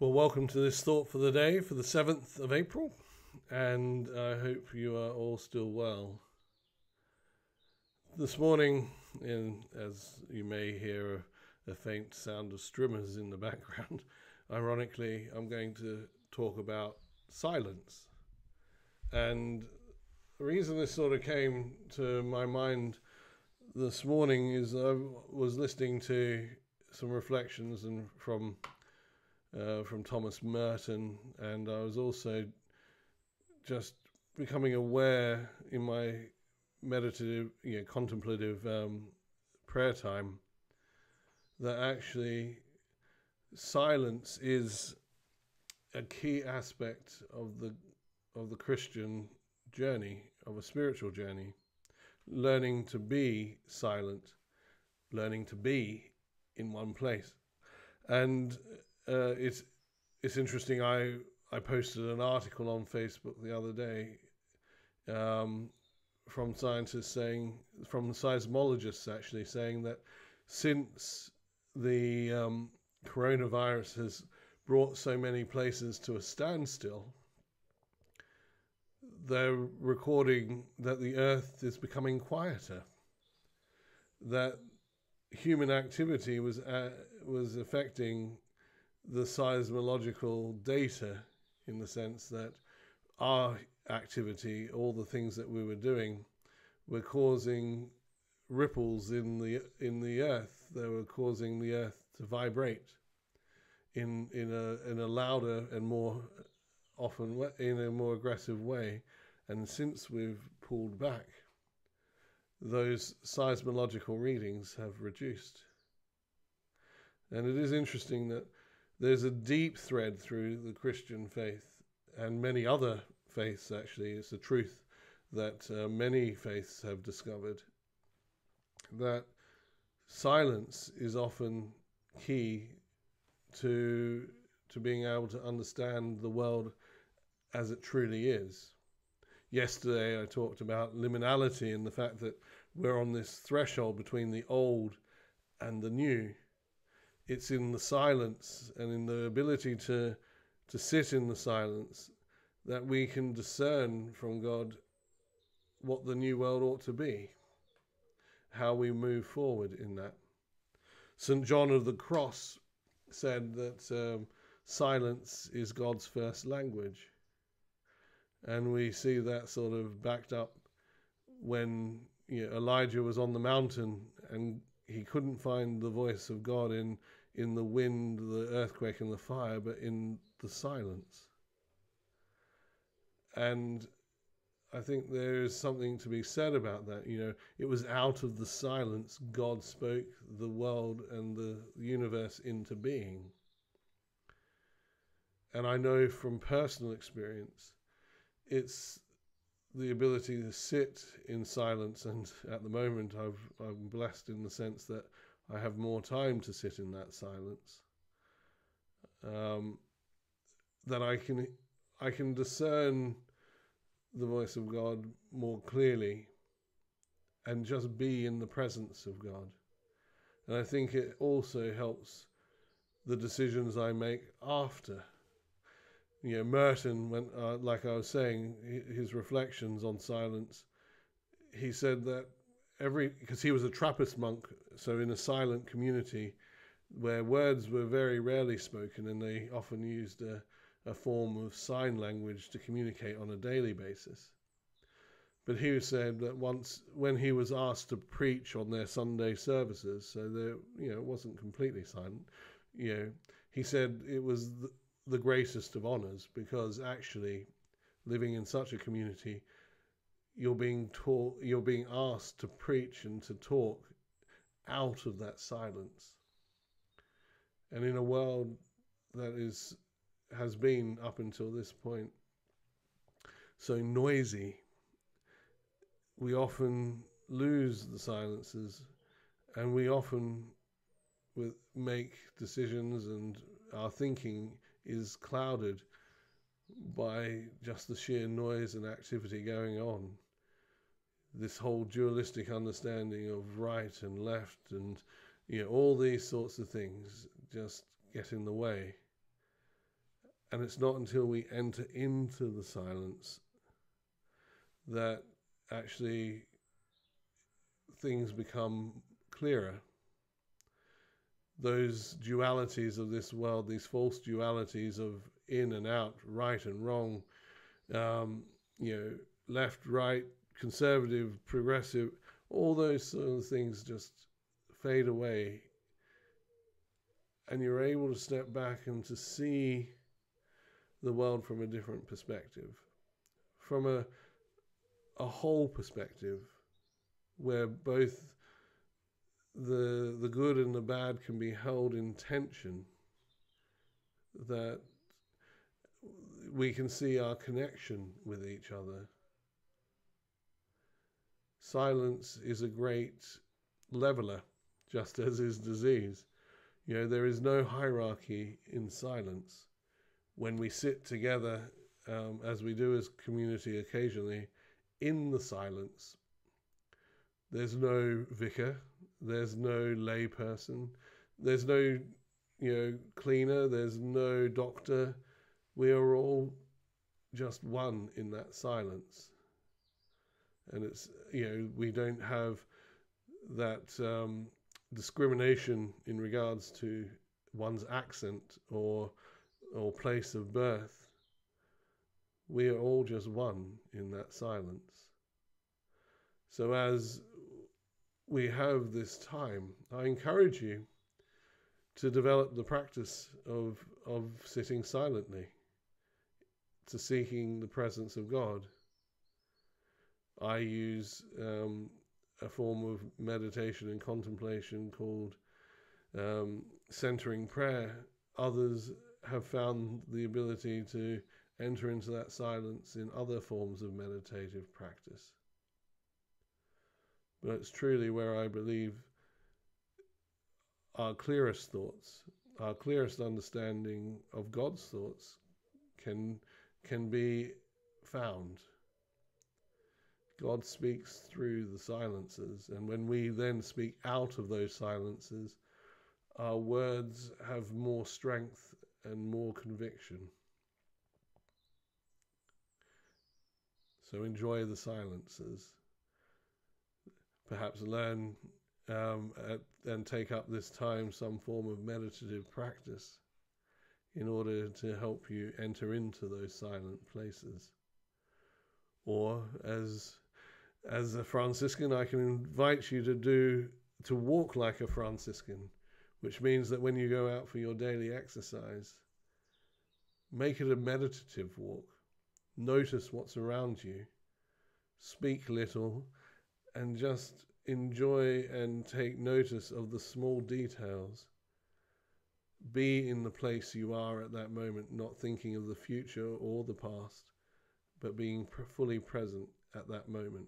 Well, welcome to this thought for the day for the 7th of April, and I hope you are all still well. This morning, as you may hear a faint sound of streamers in the background, ironically, I'm going to talk about silence. And the reason this sort of came to my mind this morning is I was listening to some reflections from Thomas Merton, and I was also just becoming aware in my meditative, contemplative prayer time that actually silence is a key aspect of the Christian journey, of a spiritual journey. Learning to be silent, learning to be in one place, and it's interesting. I posted an article on Facebook the other day from scientists from seismologists actually saying that since the coronavirus has brought so many places to a standstill, they're recording that the Earth is becoming quieter, that human activity was affecting the seismological data, in the sense that our activity, all the things that we were doing, were causing ripples in the earth. They were causing the earth to vibrate in a louder and more often in a more aggressive way. And since we've pulled back, those seismological readings have reduced. And it is interesting that there's a deep thread through the Christian faith and many other faiths, actually. It's a truth that many faiths have discovered, that silence is often key to being able to understand the world as it truly is. Yesterday I talked about liminality and the fact that we're on this threshold between the old and the new. It's in the silence and in the ability to sit in the silence that we can discern from God what the new world ought to be, how we move forward in that. St. John of the Cross said that silence is God's first language. And we see that sort of backed up when Elijah was on the mountain and he couldn't find the voice of God in the wind, the earthquake and the fire, but in the silence. And I think there is something to be said about that. It was out of the silence God spoke the world and the universe into being. And I know from personal experience, it's the ability to sit in silence, and at the moment I'm blessed in the sense that I have more time to sit in that silence, that I can discern the voice of God more clearly and just be in the presence of God. And I think it also helps the decisions I make after. Merton, like I was saying, his reflections on silence, he said that because he was a Trappist monk, so in a silent community where words were very rarely spoken, and they often used a form of sign language to communicate on a daily basis. But he said that once, when he was asked to preach on their Sunday services, so it wasn't completely silent, he said it was the greatest of honors, because actually living in such a community, you're being asked to preach and to talk out of that silence. And in a world that has been up until this point so noisy, we often lose the silences, and we often make decisions, and our thinking is clouded by just the sheer noise and activity going on. This whole dualistic understanding of right and left, and all these sorts of things just get in the way. And it's not until we enter into the silence that actually things become clearer. Those dualities of this world, these false dualities of in and out, right and wrong, left, right, conservative, progressive, all those sort of things just fade away. And you're able to step back and to see the world from a different perspective, from a whole perspective, where both the good and the bad can be held in tension, that we can see our connection with each other. Silence is a great leveler, just as is disease. There is no hierarchy in silence. When we sit together, as we do as community occasionally, in the silence, there's no vicar, there's no lay person, there's no cleaner, there's no doctor. We are all just one in that silence. And it's, we don't have that discrimination in regards to one's accent or place of birth. We are all just one in that silence. So as we have this time, I encourage you to develop the practice of sitting silently, to seeking the presence of God. I use a form of meditation and contemplation called centering prayer. Others have found the ability to enter into that silence in other forms of meditative practice. But it's truly where I believe our clearest thoughts, our clearest understanding of God's thoughts can be found. God speaks through the silences, and when we then speak out of those silences, our words have more strength and more conviction. So enjoy the silences. Perhaps learn and take up this time some form of meditative practice in order to help you enter into those silent places. Or as a Franciscan, I can invite you to walk like a Franciscan, which means that when you go out for your daily exercise, make it a meditative walk. Notice what's around you, speak little, and just enjoy and take notice of the small details. Be in the place you are at that moment, not thinking of the future or the past, but being fully present at that moment.